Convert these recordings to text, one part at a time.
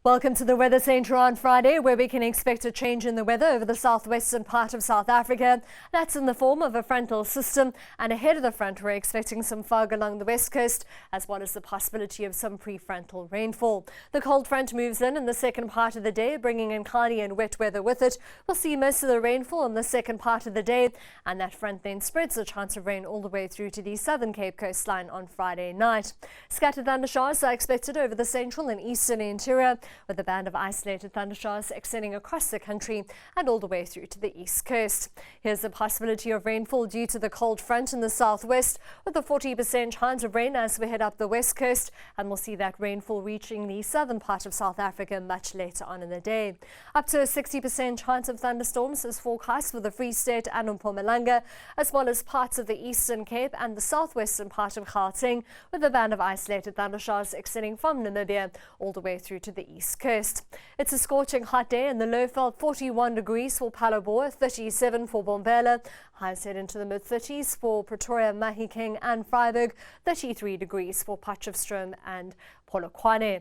Welcome to the Weather Centre on Friday, where we can expect a change in the weather over the southwestern part of South Africa. That's in the form of a frontal system, and ahead of the front we're expecting some fog along the west coast, as well as the possibility of some prefrontal rainfall. The cold front moves in the second part of the day, bringing in cloudy and wet weather with it. We'll see most of the rainfall in the second part of the day, and that front then spreads the chance of rain all the way through to the southern Cape coastline on Friday night. Scattered thundershowers are expected over the central and eastern interior, with a band of isolated thundershowers extending across the country and all the way through to the east coast. Here's the possibility of rainfall due to the cold front in the southwest, with a 40% chance of rain as we head up the west coast, and we'll see that rainfall reaching the southern part of South Africa much later on in the day. Up to a 60% chance of thunderstorms is forecast for the Free State and Mpumalanga, as well as parts of the Eastern Cape and the southwestern part of Gauteng, with a band of isolated thundershowers extending from Namibia all the way through to the east coast. It's a scorching hot day, and the low felt 41 degrees for Palabor, 37 for Bombela, highs head into the mid-30s for Pretoria, Mahikeng and Vryburg, 33 degrees for Potchefstroom and Polokwane.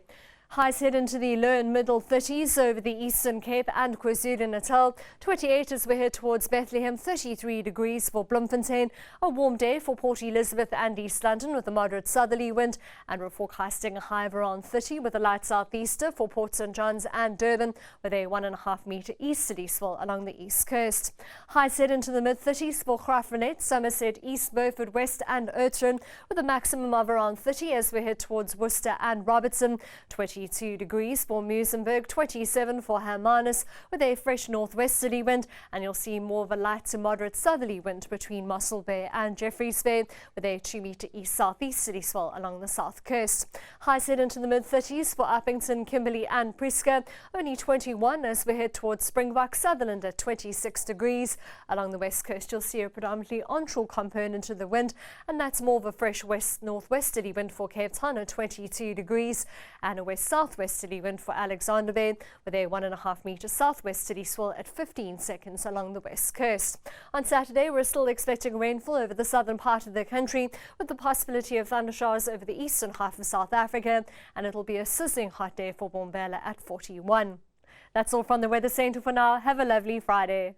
Highs head into the low and middle 30s over the Eastern Cape and KwaZulu-Natal. 28 as we head towards Bethlehem, 33 degrees for Bloemfontein. A warm day for Port Elizabeth and East London with a moderate southerly wind, and we're forecasting a high of around 30 with a light southeaster for Port St John's and Durban, with a 1.5 metre easterly swell along the east coast. Highs head into the mid-30s for Graaff-Reinet, Somerset, East Beaufort West and Oudtshoorn, with a maximum of around 30 as we head towards Worcester and Robertson. 22 degrees for Muizenberg, 27 for Hermanus, with a fresh northwesterly wind, and you'll see more of a light to moderate southerly wind between Mossel Bay and Jeffreys Bay, with a 2 metre east-southeasterly swell along the south coast. Highs head into the mid-30s for Uppington, Kimberley and Prieska, only 21 as we head towards Springbok, Sutherland at 26 degrees. Along the west coast you'll see a predominantly onshore component to the wind, and that's more of a fresh west-northwesterly wind for Cape Town at 22 degrees, and a west-southwesterly wind for Alexander Bay, with a 1.5 metre southwesterly swell at 15 seconds along the west coast. On Saturday we're still expecting rainfall over the southern part of the country, with the possibility of thundershowers over the eastern half of South Africa, and it'll be a sizzling hot day for Bombela at 41. That's all from the Weather Centre for now. Have a lovely Friday.